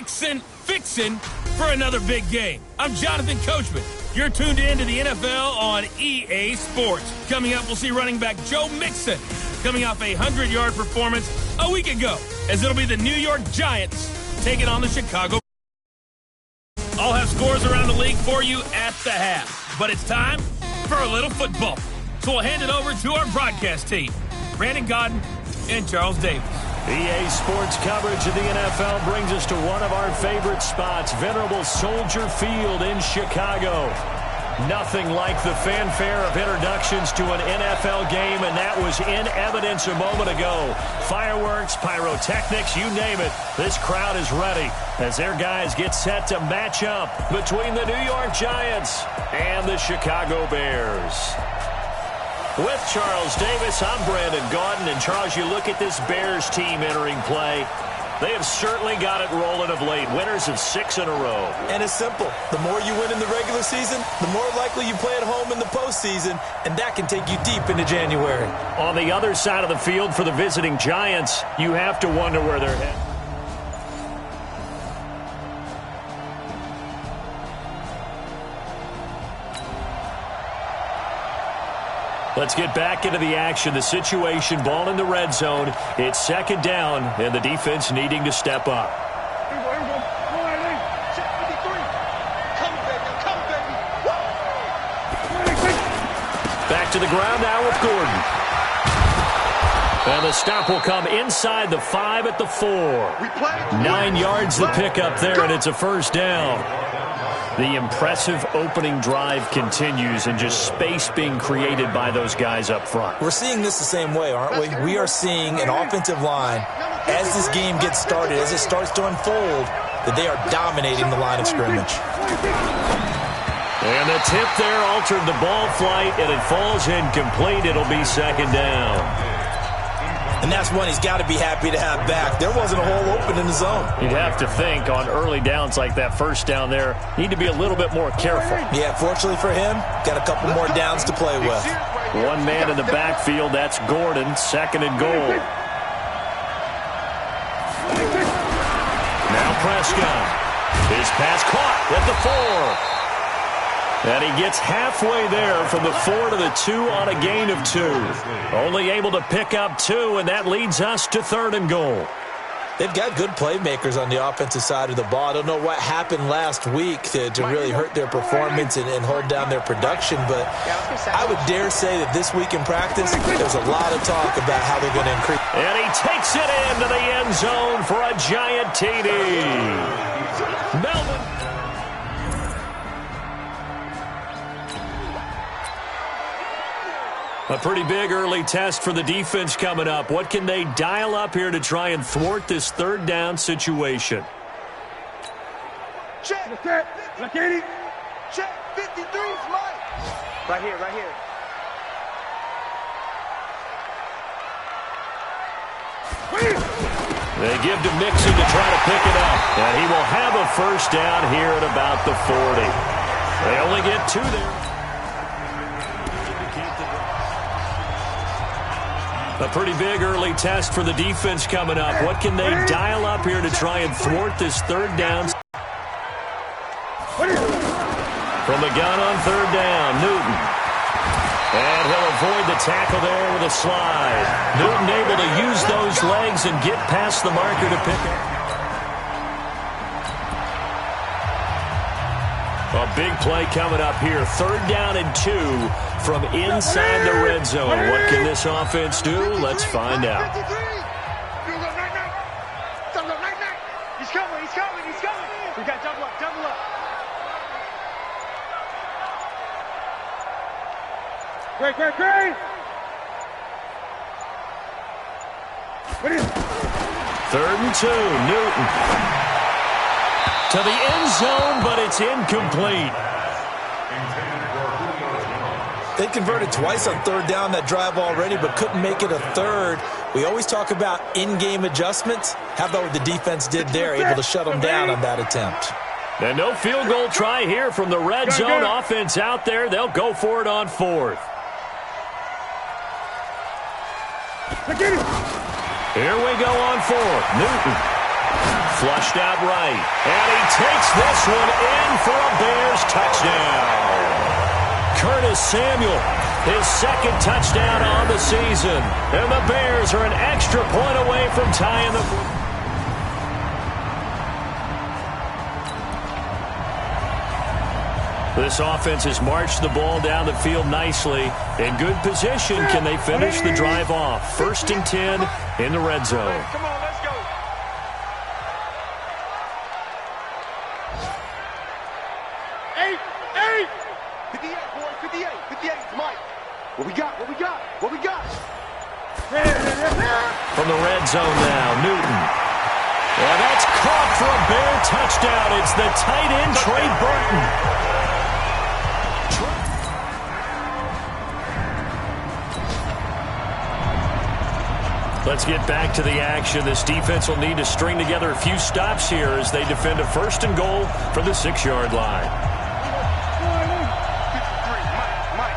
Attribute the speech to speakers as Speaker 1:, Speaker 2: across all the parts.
Speaker 1: fixin' for another big game. I'm Jonathan Coachman. You're tuned in to the NFL on EA Sports. Coming up, we'll see running back Joe Mixon coming off a 100-yard performance a week ago, as it'll be the New York Giants taking on the Chicago. I'll have scores around the league for you at the half. But it's time for a little football. So we'll hand it over to our broadcast team, Brandon Godden and Charles Davis.
Speaker 2: EA Sports coverage of the NFL brings us to one of our favorite spots, venerable Soldier Field in Chicago. Nothing like the fanfare of introductions to an NFL game, and that was in evidence a moment ago. Fireworks, pyrotechnics, you name it. This crowd is ready as their guys get set to match up between the New York Giants and the Chicago Bears. With Charles Davis, I'm Brandon Gaudin. And Charles, you look at this Bears team entering play. They have certainly got it rolling of late. Winners of 6 in a row.
Speaker 3: And it's simple. The more you win in the regular season, the more likely you play at home in the postseason, and that can take you deep into January.
Speaker 2: On the other side of the field for the visiting Giants, you have to wonder where they're headed. Let's get back into the action. The situation, ball in the red zone. It's second down, and the defense needing to step up. Back to the ground now with Gordon. And the stop will come inside the 5 at the 4. 9 yards the pickup there, and it's a first down. The impressive opening drive continues, and just space being created by those guys up front.
Speaker 3: We're seeing this the same way, aren't we? We are seeing an offensive line, as this game gets started, as it starts to unfold, that they are dominating the line of scrimmage.
Speaker 2: And the tip there altered the ball flight, and it falls incomplete. It'll be second down.
Speaker 3: And that's one he's got to be happy to have back. There wasn't a hole open in the zone.
Speaker 2: You'd have to think on early downs like that first down there, need to be a little bit more careful.
Speaker 3: Yeah, fortunately for him, got a couple more downs to play with.
Speaker 2: One man in the backfield, that's Gordon, second and goal. Now Prescott. His pass caught at the 4. And he gets halfway there from the 4 to the 2 on a gain of 2. Only able to pick up 2, and that leads us to third and goal.
Speaker 3: They've got good playmakers on the offensive side of the ball. I don't know what happened last week to really hurt their performance and hold down their production, but I would dare say that this week in practice, there's a lot of talk about how they're going to increase.
Speaker 2: And he takes it into the end zone for a giant TD. Melvin. A pretty big early test for the defense coming up. What can they dial up here to try and thwart this third down situation?
Speaker 4: Check. Look at it. Check. 53 is mine. Right here, right here.
Speaker 2: They give to Mixon to try to pick it up. And he will have a first down here at about the 40. They only get 2 there. A pretty big early test for the defense coming up. What can they dial up here to try and thwart this third down? From the gun on third down, Newton. And he'll avoid the tackle there with a slide. Newton able to use those legs and get past the marker to pick it. A big play coming up here. Third down and 2 from inside the red zone. What can this offense do? Let's find out.
Speaker 4: He's coming, he's coming, he's coming. We got double up, double up. Great. What is it?
Speaker 2: Third and 2, Newton. To the end zone, but it's incomplete.
Speaker 3: They converted twice on third down that drive already, but couldn't make it a third. We always talk about in-game adjustments. How about what the defense did there, able to shut them down on that attempt?
Speaker 2: And no field goal try here from the red zone offense out there. They'll go for it on 4th. Here we go on 4th. Newton Flushed out right. And he takes this one in for a Bears touchdown. Curtis Samuel, his second touchdown on the season. And the Bears are an extra point away from tying the... This offense has marched the ball down the field nicely. In good position, can they finish the drive off? 1st and 10 in the red zone.
Speaker 4: Come on, let's go. Eight. 58, boys, 58, 58, Mike. What we got?
Speaker 2: From the red zone now, Newton. And that's caught for a Bear touchdown. It's the tight end, Trey Burton. Let's get back to the action. This defense will need to string together a few stops here as they defend a 1st and goal from the 6-yard line.
Speaker 4: 53, Mike.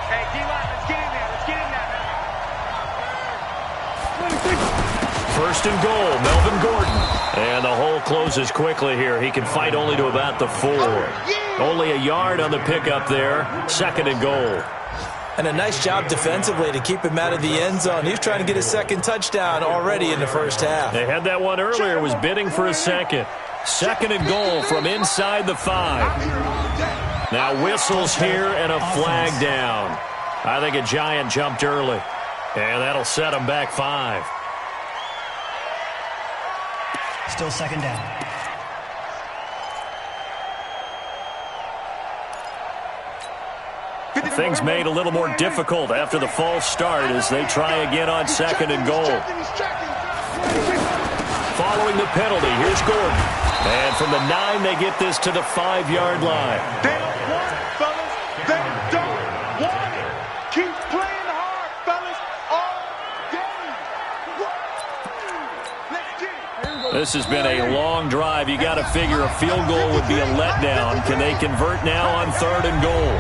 Speaker 4: Hey, D-line, let's get in there.
Speaker 2: 1st and goal, Melvin Gordon. And the hole closes quickly here. He can fight only to about the 4. Only a yard on the pickup there. 2nd and goal.
Speaker 3: And a nice job defensively to keep him out of the end zone. He was trying to get his second touchdown already in the first half.
Speaker 2: They had that one earlier, was bidding for a second. 2nd and goal from inside the 5. Now whistles here and a flag down. I think a Giant jumped early. And that'll set him back 5.
Speaker 5: Still 2nd down.
Speaker 2: Things made a little more difficult after the false start as they try again on 2nd and goal. Following the penalty, here's Gordon. And from the 9, they get this to the 5-yard line.
Speaker 4: They don't want it, fellas. They don't want it. Keep playing hard, fellas, all game.
Speaker 2: This has been a long drive. You got to figure a field goal would be a letdown. Can they convert now on 3rd and goal?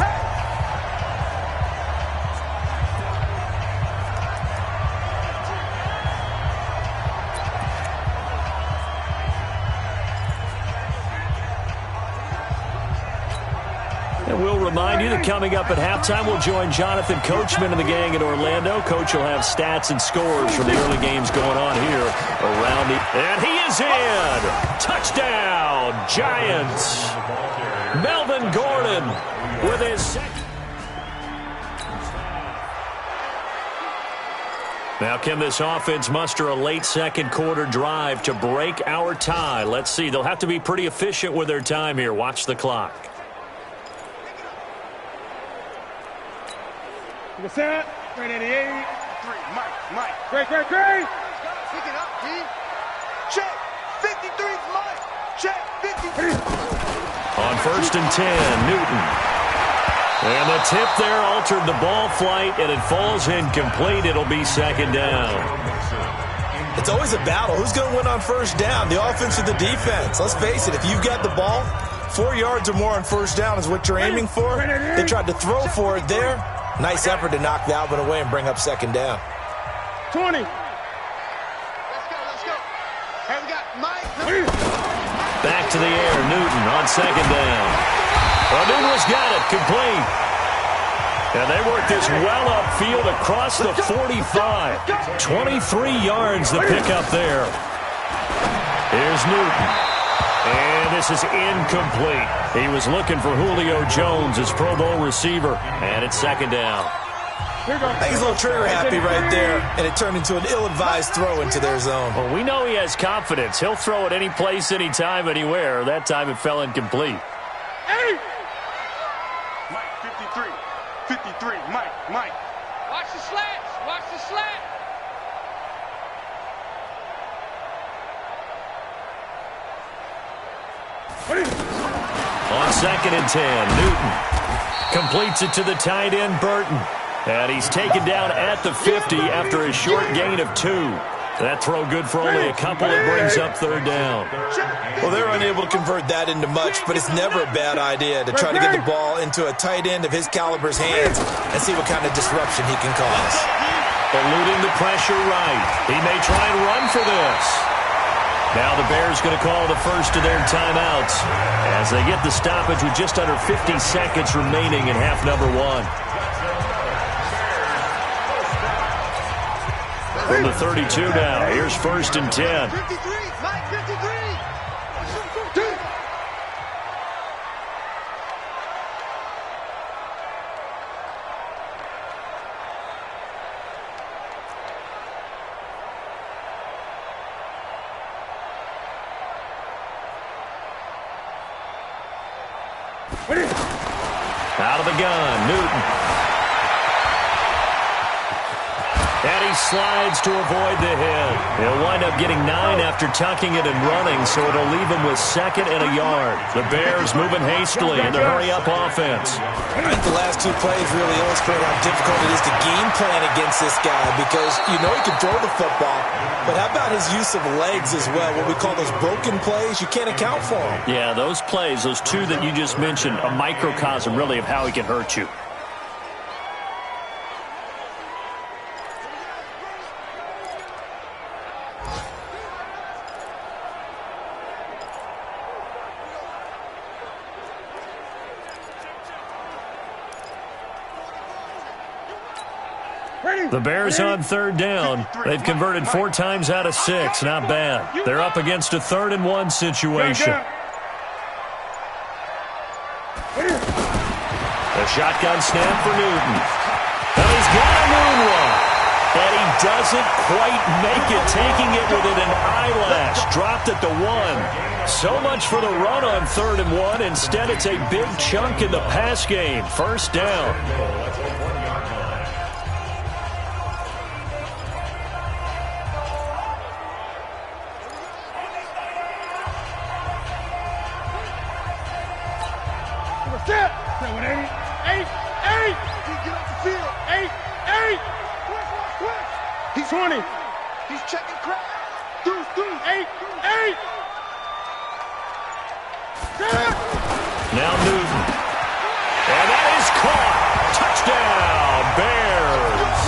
Speaker 2: We'll remind you that coming up at halftime, we'll join Jonathan Coachman and the gang in Orlando. Coach will have stats and scores from the early games going on here around the... And he is in! Touchdown, Giants! Melvin Gordon with his second... Now, can this offense muster a late 2nd quarter drive to break our tie? Let's see. They'll have to be pretty efficient with their time here. Watch the clock.
Speaker 4: Good set. 388. 3, Mike. Great. Pick it up, D. Check. 53's Mike. Check. 53.
Speaker 2: On 1st and 10, Newton. And the tip there altered the ball flight, and it falls incomplete. It'll be 2nd down.
Speaker 3: It's always a battle. Who's going to win on 1st down, the offense or the defense? Let's face it, if you've got the ball, 4 yards or more on 1st down is what you're aiming for. They tried to throw for it there. Nice effort to knock that one away and bring up 2nd down.
Speaker 4: 20. Let's go. Hey, we got Mike.
Speaker 2: Back to the air, Newton on 2nd down. Well, Newton's got it, complete. And they work this well upfield across the 45. 23 yards to pick up there. Here's Newton. And this is incomplete. He was looking for Julio Jones, his Pro Bowl receiver. And it's 2nd down.
Speaker 3: I think he's a little trigger happy right there, and it turned into an ill-advised throw into their zone.
Speaker 2: Well, we know he has confidence. He'll throw it any place, anytime, anywhere. That time it fell incomplete.
Speaker 4: Hey! Mike, 53. 53, Mike.
Speaker 6: Watch the slants.
Speaker 2: On 2nd and 10, Newton completes it to the tight end, Burton. And he's taken down at the 50 after a short gain of 2. That throw good for only a couple. It brings up 3rd down.
Speaker 3: Well, they're unable to convert that into much, but it's never a bad idea to try to get the ball into a tight end of his caliber's hands and see what kind of disruption he can cause.
Speaker 2: Eluding the pressure right. He may try and run for this. Now the Bears going to call the first of their timeouts as they get the stoppage with just under 50 seconds remaining in half number one. From the 32 now, here's 1st and 10.
Speaker 4: 53, Mike, 53.
Speaker 2: Out of the gun, Newton. And he slides to avoid the hit. He'll wind up getting 9 after tucking it and running, so it'll leave him with 2nd and a yard. The Bears moving hastily in the hurry-up offense.
Speaker 3: I think the last 2 plays really illustrate how difficult it is to game plan against this guy because you know he can throw the football, but how about his use of legs as well? What we call those broken plays, you can't account for them.
Speaker 2: Yeah, those plays, those 2 that you just mentioned, a microcosm really of how he can hurt you. The Bears on 3rd down. They've converted 4 times out of 6. Not bad. They're up against a 3rd and 1 situation. The shotgun snap for Newton. And he's got a moonwalk. And he doesn't quite make it, taking it within an eyelash. Dropped at the 1. So much for the run on 3rd and 1. Instead, it's a big chunk in the pass game. 1st down.
Speaker 4: He's 20. He's checking crack. Deuce, 8.
Speaker 2: Now Newton. And that is caught. Touchdown, Bears.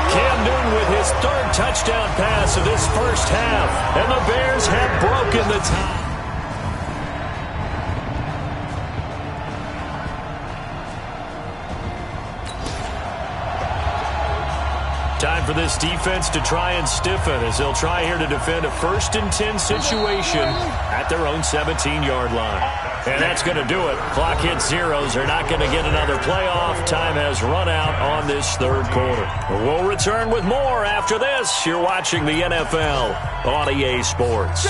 Speaker 2: Cam Newton with his 3rd touchdown pass of this first half. And the Bears have broken the tie. Time for this defense to try and stiffen as they'll try here to defend a 1st and 10 situation at their own 17-yard line. And that's going to do it. Clock hits zeros. They're not going to get another playoff. Time has run out on this 3rd quarter. We'll return with more after this. You're watching the NFL on EA Sports.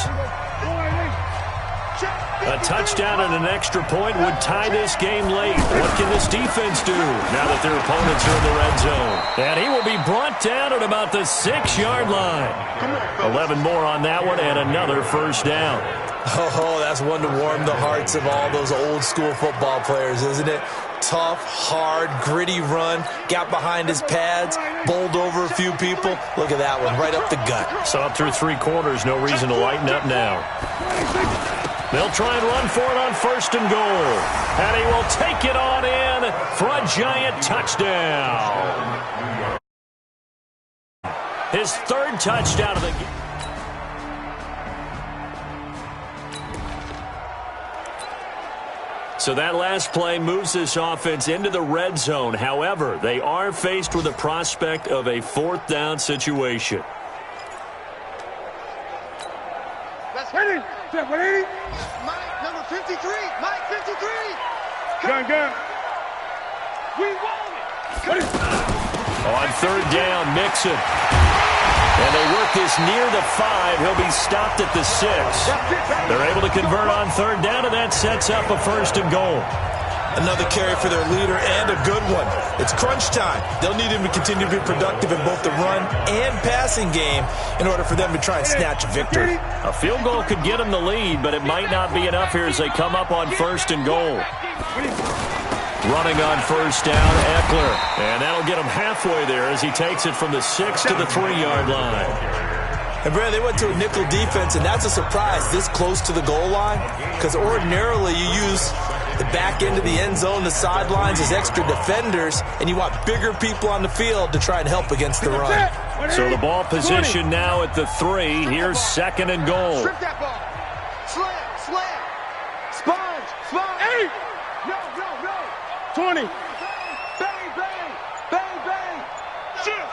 Speaker 2: A touchdown and an extra point would tie this game late. What can this defense do now that their opponents are in the red zone? And he will be brought down at about the 6-yard line. 11 more on that one and another 1st down.
Speaker 3: Oh, that's one to warm the hearts of all those old-school football players, isn't it? Tough, hard, gritty run, got behind his pads, bowled over a few people. Look at that one, right up the gut.
Speaker 2: So up through 3 quarters, no reason to lighten up now. They'll try and run for it on 1st and goal. And he will take it on in for a giant touchdown. His 3rd touchdown of the game. So that last play moves this offense into the red zone. However, they are faced with the prospect of a 4th down situation.
Speaker 4: That's ready. Ready. Mike, number 53. Mike, 53. Gun. We want it.
Speaker 2: On 3rd down, Mixon. And they work this near the 5. He'll be stopped at the 6. They're able to convert on 3rd down, and that sets up a 1st and goal.
Speaker 3: Another carry for their leader and a good one. It's crunch time. They'll need him to continue to be productive in both the run and passing game in order for them to try and snatch a victory.
Speaker 2: A field goal could get them the lead, but it might not be enough here as they come up on 1st and goal. Running on 1st down, Eckler. And that'll get him halfway there as he takes it from the 6 to the 3-yard line.
Speaker 3: And, Brad, they went to a nickel defense, and that's a surprise this close to the goal line because ordinarily you use the back end of the end zone, the sidelines as extra defenders, and you want bigger people on the field to try and help against the run.
Speaker 2: So the ball position now at the 3. Here's 2nd and goal.
Speaker 4: Strip that ball. Slam. Sponge. 8. No. 20. Bang. Shoot.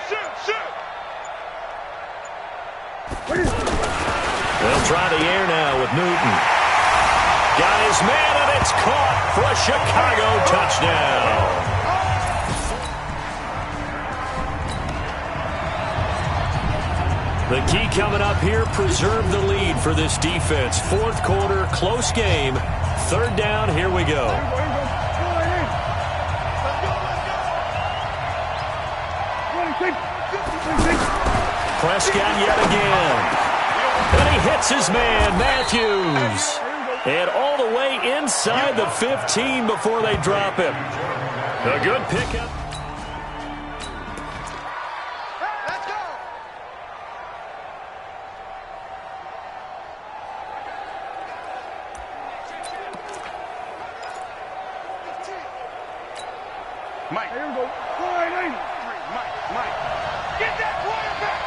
Speaker 2: They'll try the air now with Newton. Got his man, and it's caught for a Chicago touchdown. The key coming up here, preserve the lead for this defense. 4th quarter, close game. 3rd down, here we go. Prescott yet again. And he hits his man, Matthews. And all the way inside the 15 before they drop him. A good pickup.
Speaker 4: Let's go. Mike. Here we go. Mike. Get that quarterback.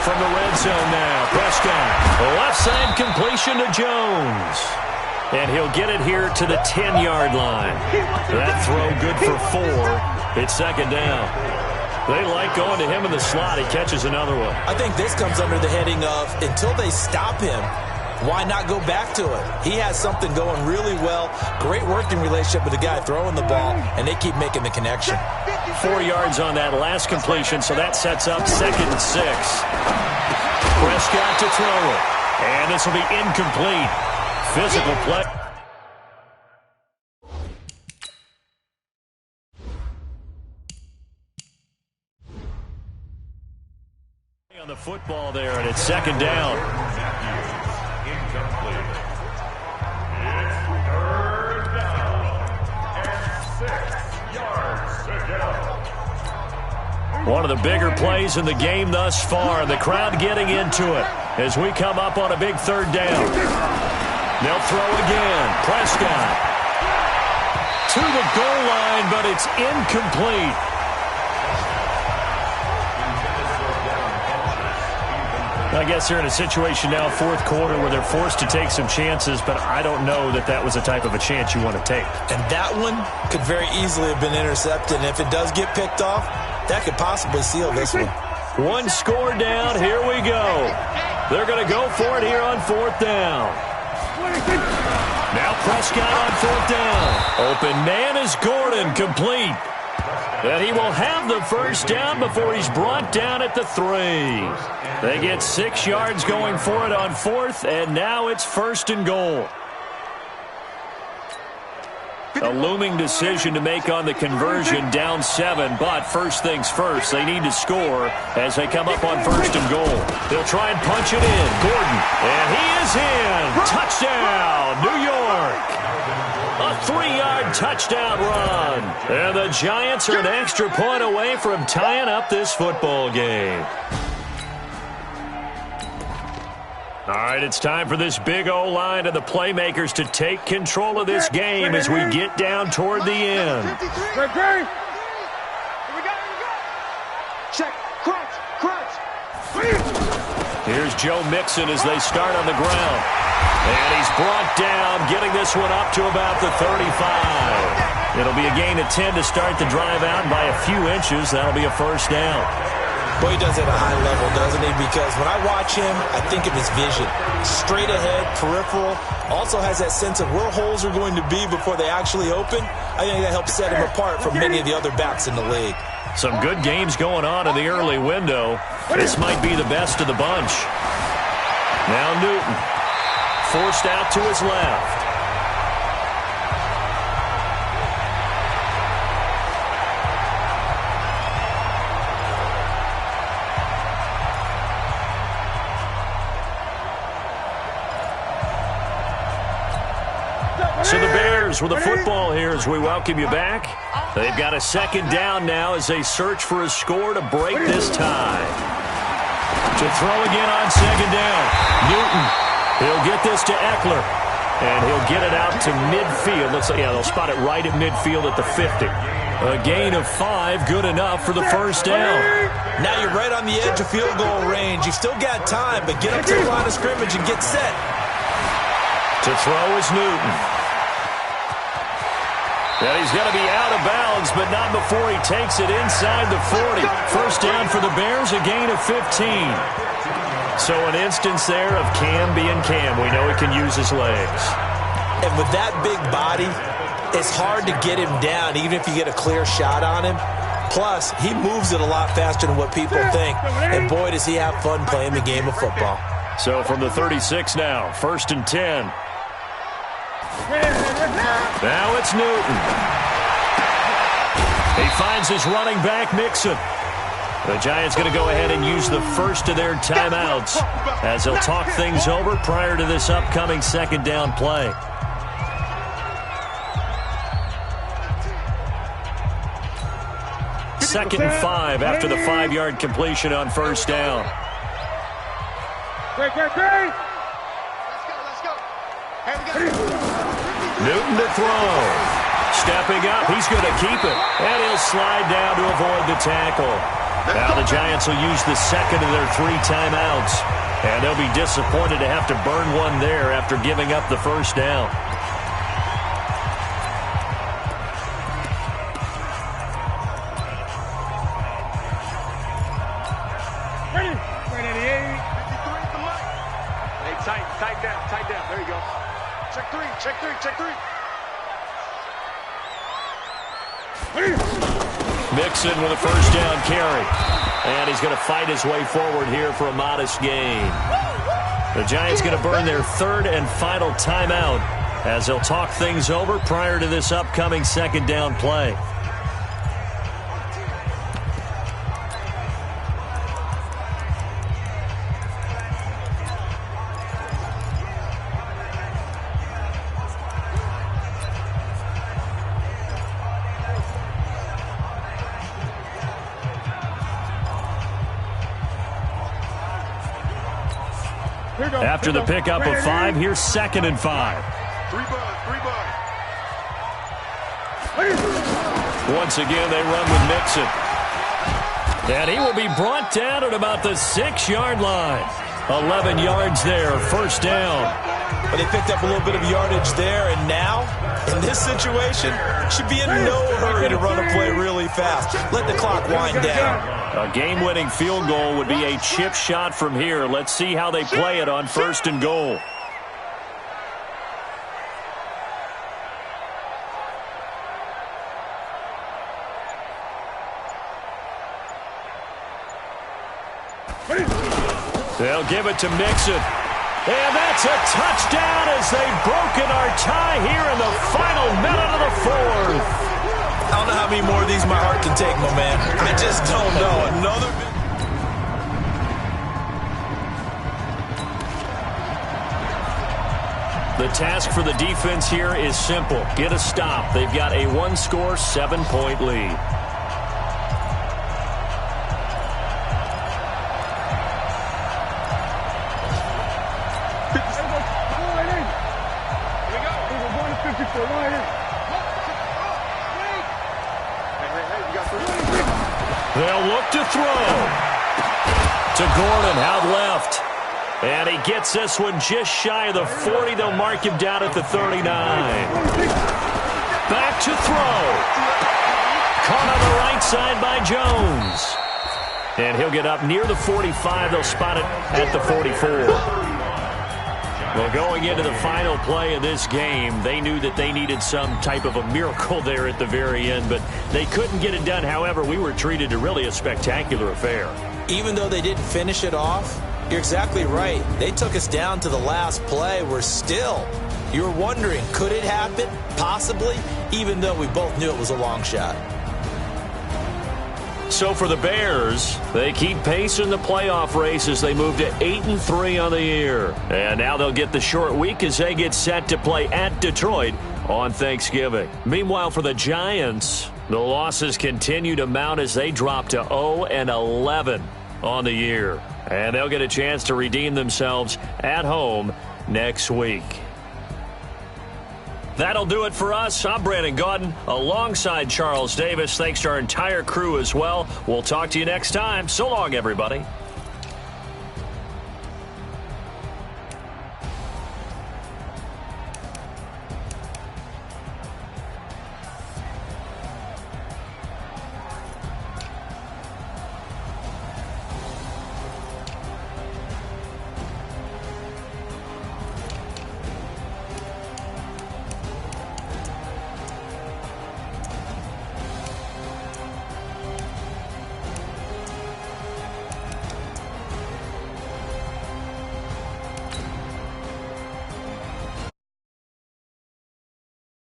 Speaker 2: From the red zone now, Prescott. Left side completion to Jones. And he'll get it here to the 10-yard line. That throw good for 4. It's 2nd down. They like going to him in the slot. He catches another one.
Speaker 3: I think this comes under the heading of, until they stop him, why not go back to it? He has something going really well. Great working relationship with the guy throwing the ball, and they keep making the connection.
Speaker 2: 4 yards on that last completion, so that sets up 2nd and 6. Prescott to throw it. And this will be incomplete. Physical play. On the football there, and it's 2nd down. One of the bigger plays in the game thus far, and the crowd getting into it as we come up on a big 3rd down. They'll throw again. Prescott to the goal line, but it's incomplete. I guess they're in a situation now, 4th quarter, where they're forced to take some chances, but I don't know that that was the type of a chance you want to take.
Speaker 3: And that one could very easily have been intercepted, and if it does get picked off, that could possibly seal this one.
Speaker 2: 1 score down. Here we go. They're going to go for it here on 4th down. Now Prescott on 4th down. Open man is Gordon, complete. And he will have the 1st down before he's brought down at the 3. They get 6 yards going for it on 4th, and now it's 1st and goal. A looming decision to make on the conversion, down 7, but first things first, they need to score as they come up on 1st and goal. They'll try and punch it in. Gordon, and he is in. Touchdown, New York. A 3-yard touchdown run. And the Giants are an extra point away from tying up this football game. All right, it's time for this big O-line and the playmakers to take control of this game as we get down toward the end.
Speaker 4: Great. Here we go. Check. Crunch.
Speaker 2: Here's Joe Mixon as they start on the ground. And he's brought down, getting this one up to about the 35. It'll be a gain of 10 to start the drive out, and by a few inches, that'll be a 1st down.
Speaker 3: Boy, he does it at a high level, doesn't he? Because when I watch him, I think of his vision. Straight ahead, peripheral. Also has that sense of where holes are going to be before they actually open. I think that helps set him apart from many of the other backs in the league.
Speaker 2: Some good games going on in the early window. This might be the best of the bunch. Now Newton, forced out to his left. So the Bears with the football here as we welcome you back. They've got a 2nd down now as they search for a score to break this tie. To throw again on 2nd down. Newton He'll get this to Eckler, and he'll get it out to midfield. They'll spot it right at midfield at the 50. A gain of 5, good enough for the first down.
Speaker 3: Now you're right on the edge of field goal range. You've still got time, but get up to the line of scrimmage and get set.
Speaker 2: To throw is Newton. And he's going to be out of bounds, but not before he takes it inside the 40. First down for the Bears, a gain of 15. So an instance there of Cam being Cam. We know he can use his legs.
Speaker 3: And with that big body, it's hard to get him down, even if you get a clear shot on him. Plus, he moves it a lot faster than what people think. And boy, does he have fun playing the game of football.
Speaker 2: So from the 36 now, 1st and 10. Now it's Newton. He finds his running back, Mixon. The Giants going to go ahead and use the first of their timeouts as they'll talk things over prior to this upcoming second down play. Second and 5 after the 5-yard completion on first down.
Speaker 4: Great. Let's go.
Speaker 2: Newton to throw. Stepping up, he's going to keep it. And he'll slide down to avoid the tackle. Now the Giants will use the second of their 3 timeouts. And they'll be disappointed to have to burn one there after giving up the first down.
Speaker 4: Tight down. There you go. Check three.
Speaker 2: Mixon with a first down carry. And he's going to fight his way forward here for a modest gain. The Giants going to burn their 3rd and final timeout as they'll talk things over prior to this upcoming second down play. After the pickup of 5, here's 2nd and 5.
Speaker 4: 3 bud.
Speaker 2: Once again, they run with Mixon. And he will be brought down at about the 6-yard line. 11 yards there, first down.
Speaker 3: But they picked up a little bit of yardage there, and now, in this situation, should be in no hurry to run a play really fast. Let the clock wind down.
Speaker 2: A game-winning field goal would be a chip shot from here. Let's see how they play it on 1st and goal. They'll give it to Mixon. And that's a touchdown as they've broken our tie here in the final minute of the 4th.
Speaker 3: I don't know how many more of these my heart can take, my man. I just don't know. Another
Speaker 2: The task for the defense here is simple. Get a stop. They've got a 1-score, 7-point lead. They'll look to throw. To Gordon, out left. And he gets this one just shy of the 40. They'll mark him down at the 39. Back to throw. Caught on the right side by Jones. And he'll get up near the 45. They'll spot it at the 44. Well, going into the final play of this game, they knew that they needed some type of a miracle there at the very end, but they couldn't get it done. However, we were treated to really a spectacular affair.
Speaker 3: Even though they didn't finish it off, you're exactly right. They took us down to the last play. We're still, you're wondering, could it happen? Possibly, even though we both knew it was a long shot.
Speaker 2: So for the Bears, they keep pace in the playoff race as they move to 8-3 on the year. And now they'll get the short week as they get set to play at Detroit on Thanksgiving. Meanwhile, for the Giants, the losses continue to mount as they drop to 0-11 on the year. And they'll get a chance to redeem themselves at home next week. That'll do it for us. I'm Brandon Gaudin alongside Charles Davis. Thanks to our entire crew as well. We'll talk to you next time. So long, everybody.